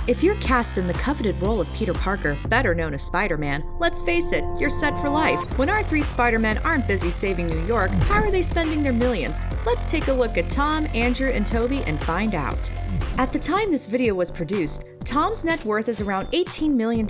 If you're cast in the coveted role of Peter Parker, better known as Spider-Man, let's face it, you're set for life. When our three Spider-Men aren't busy saving New York, how are they spending their millions? Let's take a look at Tom, Andrew, and Tobey and find out. At the time this video was produced, Tom's net worth is around $18 million.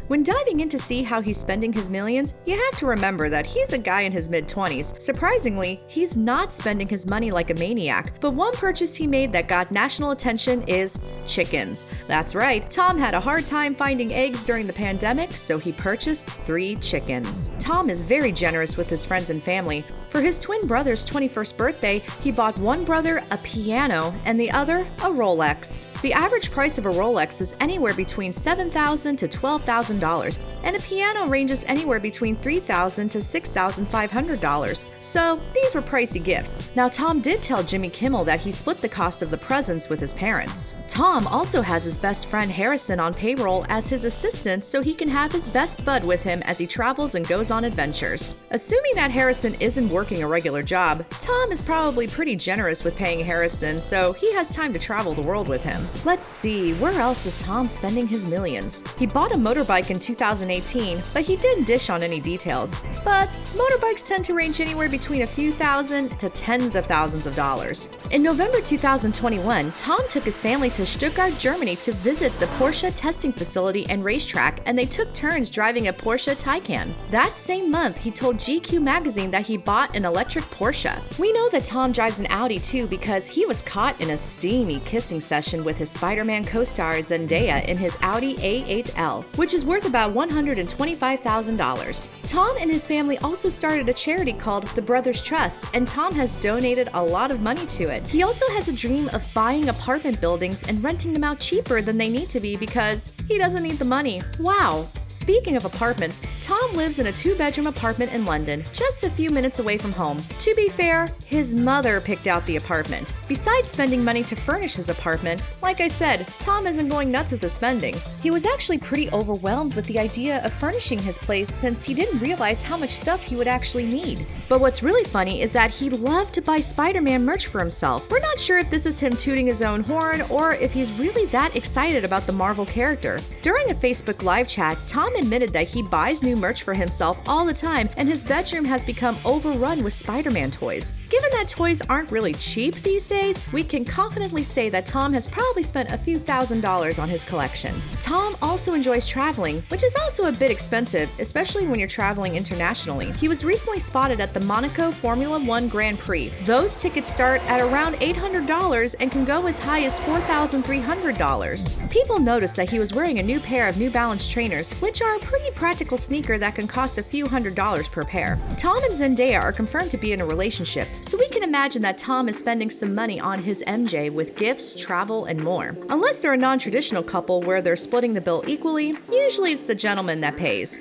When diving in to see how he's spending his millions, you have to remember that he's a guy in his mid-20s. Surprisingly, he's not spending his money like a maniac, but one purchase he made that got national attention is chickens. That's right, Tom had a hard time finding eggs during the pandemic, so he purchased 3 chickens. Tom is very generous with his friends and family. For his twin brother's 21st birthday, he bought one brother a piano and the other a Rolex. The average price of a Rolex is anywhere between $7,000 to $12,000, and a piano ranges anywhere between $3,000 to $6,500. So these were pricey gifts. Now Tom did tell Jimmy Kimmel that he split the cost of the presents with his parents. Tom also has his best friend Harrison on payroll as his assistant so he can have his best bud with him as he travels and goes on adventures. Assuming that Harrison isn't working a regular job, Tom is probably pretty generous with paying Harrison so he has time to travel the world with him. Let's see, where else is Tom spending his millions? He bought a motorbike in 2018, but he didn't dish on any details. But motorbikes tend to range anywhere between a few thousand to tens of thousands of dollars. In November 2021, Tom took his family to Stuttgart, Germany to visit the Porsche testing facility and racetrack, and they took turns driving a Porsche Taycan. That same month, he told GQ magazine that he bought an electric Porsche. We know that Tom drives an Audi too because he was caught in a steamy kissing session with his Spider-Man co-star Zendaya in his Audi A8L, which is worth about $125,000. Tom and his family also started a charity called the Brothers Trust, and Tom has donated a lot of money to it. He also has a dream of buying apartment buildings and renting them out cheaper than they need to be because he doesn't need the money. Wow! Speaking of apartments, Tom lives in a 2-bedroom apartment in London, just a few minutes away from home. To be fair, his mother picked out the apartment. Besides spending money to furnish his apartment, like I said, Tom isn't going nuts with his spending. He was actually pretty overwhelmed with the idea of furnishing his place since he didn't realize how much stuff he would actually need. But what's really funny is that he loved to buy Spider-Man merch for himself. We're not sure if this is him tooting his own horn or if he's really that excited about the Marvel character. During a Facebook live chat, Tom admitted that he buys new merch for himself all the time and his bedroom has become overrun with Spider-Man toys. Given that toys aren't really cheap these days, we can confidently say that Tom has probably spent a few $1,000s on his collection. Tom also enjoys traveling, which is also a bit expensive, especially when you're traveling internationally. He was recently spotted at the Monaco Formula 1 Grand Prix. Those tickets start at around $800 and can go as high as $4,300. People noticed that he was wearing a new pair of New Balance trainers, which are a pretty practical sneaker that can cost a few $100s per pair. Tom and Zendaya are confirmed to be in a relationship, so we can imagine that Tom is spending some money on his MJ with gifts, travel, and more. Unless they're a non-traditional couple where they're splitting the bill equally, usually it's the gentleman that pays.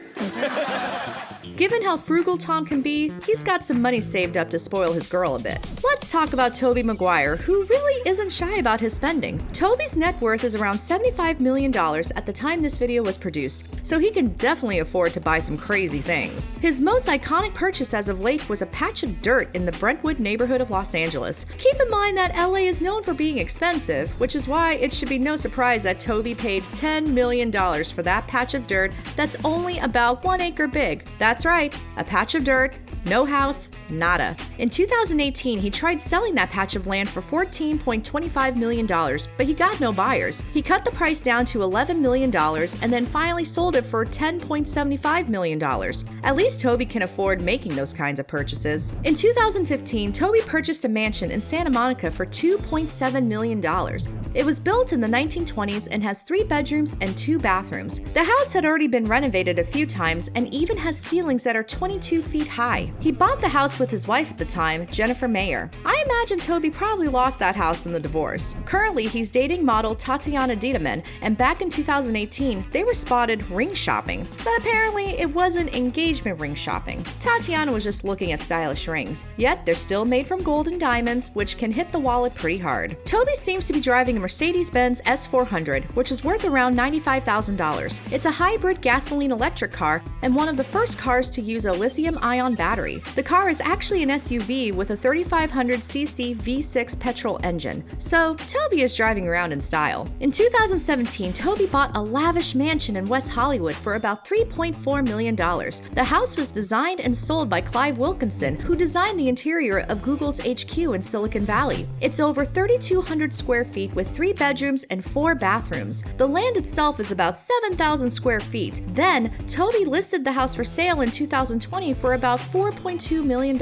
Given how frugal Tom can be, he's got some money saved up to spoil his girl a bit. Let's talk about Tobey Maguire, who really isn't shy about his spending. Tobey's net worth is around $75 million at the time this video was produced, so he can definitely afford to buy some crazy things. His most iconic purchase as of late was a patch of dirt in the Brentwood neighborhood of Los Angeles. Keep in mind that LA is known for being expensive, which is why it should be no surprise that Tobey paid $10 million for that patch of dirt that's only about 1 acre big. That's right, a patch of dirt, no house, nada. In 2018, he tried selling that patch of land for $14.25 million, but he got no buyers. He cut the price down to $11 million and then finally sold it for $10.75 million. At least Tobey can afford making those kinds of purchases. In 2015, Tobey purchased a mansion in Santa Monica for $2.7 million. It was built in the 1920s and has 3 bedrooms and 2 bathrooms. The house had already been renovated a few times and even has ceilings that are 22 feet high. He bought the house with his wife at the time, Jennifer Mayer. I imagine Tobey probably lost that house in the divorce. Currently, he's dating model Tatiana Diedemann, and back in 2018, they were spotted ring shopping. But apparently, it wasn't engagement ring shopping. Tatiana was just looking at stylish rings. Yet, they're still made from gold and diamonds, which can hit the wallet pretty hard. Tobey seems to be driving a Mercedes-Benz S400, which is worth around $95,000. It's a hybrid gasoline-electric car and one of the first cars to use a lithium-ion battery. The car is actually an SUV with a 3,500cc V6 petrol engine, so Tobey is driving around in style. In 2017, Tobey bought a lavish mansion in West Hollywood for about $3.4 million. The house was designed and sold by Clive Wilkinson, who designed the interior of Google's HQ in Silicon Valley. It's over 3,200 square feet with 3 bedrooms and 4 bathrooms. The land itself is about 7,000 square feet. Then, Tobey listed the house for sale in 2020 for about $4.2 million.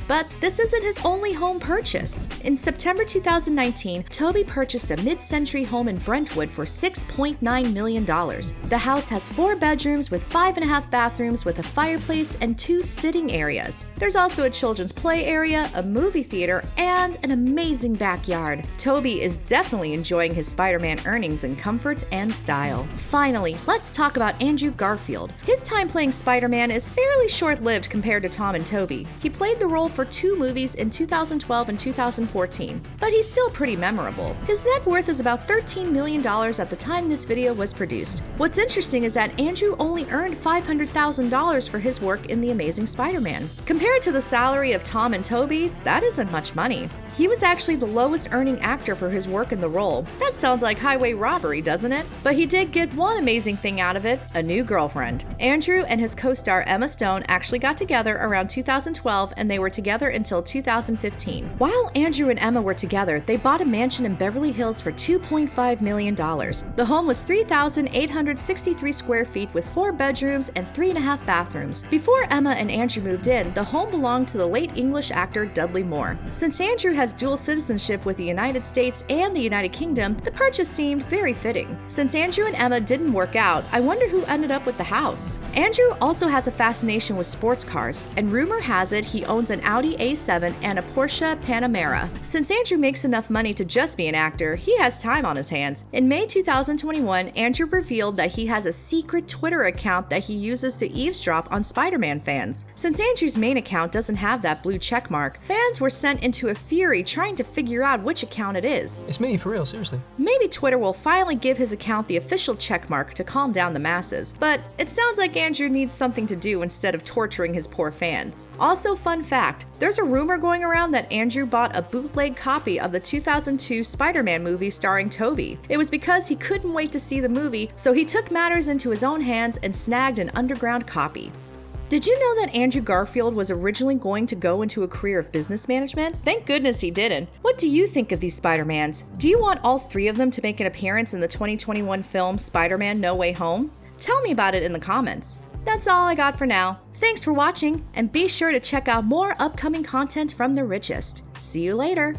But this isn't his only home purchase. In September 2019, Tobey purchased a mid-century home in Brentwood for $6.9 million. The house has 4 bedrooms with 5.5 bathrooms with a fireplace and 2 sitting areas. There's also a children's play area, a movie theater, and an amazing backyard. Tobey is definitely enjoying his Spider-Man earnings in comfort and style. Finally, let's talk about Andrew Garfield. His time playing Spider-Man is fairly short-lived compared to Tom and Tobey. He played the role for 2 movies in 2012 and 2014, but he's still pretty memorable. His net worth is about $13 million at the time this video was produced. What's interesting is that Andrew only earned $500,000 for his work in The Amazing Spider-Man. Compared to the salary of Tom and Tobey, that isn't much money. He was actually the lowest earning actor for his work in the role. That sounds like highway robbery, doesn't it? But he did get one amazing thing out of it, a new girlfriend. Andrew and his co-star Emma Stone actually got together around 2012, and they were together until 2015. While Andrew and Emma were together, they bought a mansion in Beverly Hills for $2.5 million. The home was 3,863 square feet with 4 bedrooms and 3.5 bathrooms. Before Emma and Andrew moved in, the home belonged to the late English actor Dudley Moore. Since Andrew has dual citizenship with the United States and the United Kingdom, the purchase seemed very fitting. Since Andrew and Emma didn't work out, I wonder who ended up with the house. Andrew also has a fascination with sports cars, and rumor has it he owns an Audi A7 and a Porsche Panamera. Since Andrew makes enough money to just be an actor, he has time on his hands. In May 2021, Andrew revealed that he has a secret Twitter account that he uses to eavesdrop on Spider-Man fans. Since Andrew's main account doesn't have that blue check mark, fans were sent into a fury trying to figure out which account it is. It's me, for real, seriously. Maybe Twitter will finally give his account the official checkmark to calm down the masses, but it sounds like Andrew needs something to do instead of torturing his poor fans. Also, fun fact, there's a rumor going around that Andrew bought a bootleg copy of the 2002 Spider-Man movie starring Tobey. It was because he couldn't wait to see the movie, so he took matters into his own hands and snagged an underground copy. Did you know that Andrew Garfield was originally going to go into a career of business management? Thank goodness he didn't. What do you think of these Spider-Mans? Do you want all 3 of them to make an appearance in the 2021 film Spider-Man No Way Home? Tell me about it in the comments. That's all I got for now. Thanks for watching, and be sure to check out more upcoming content from the richest. See you later!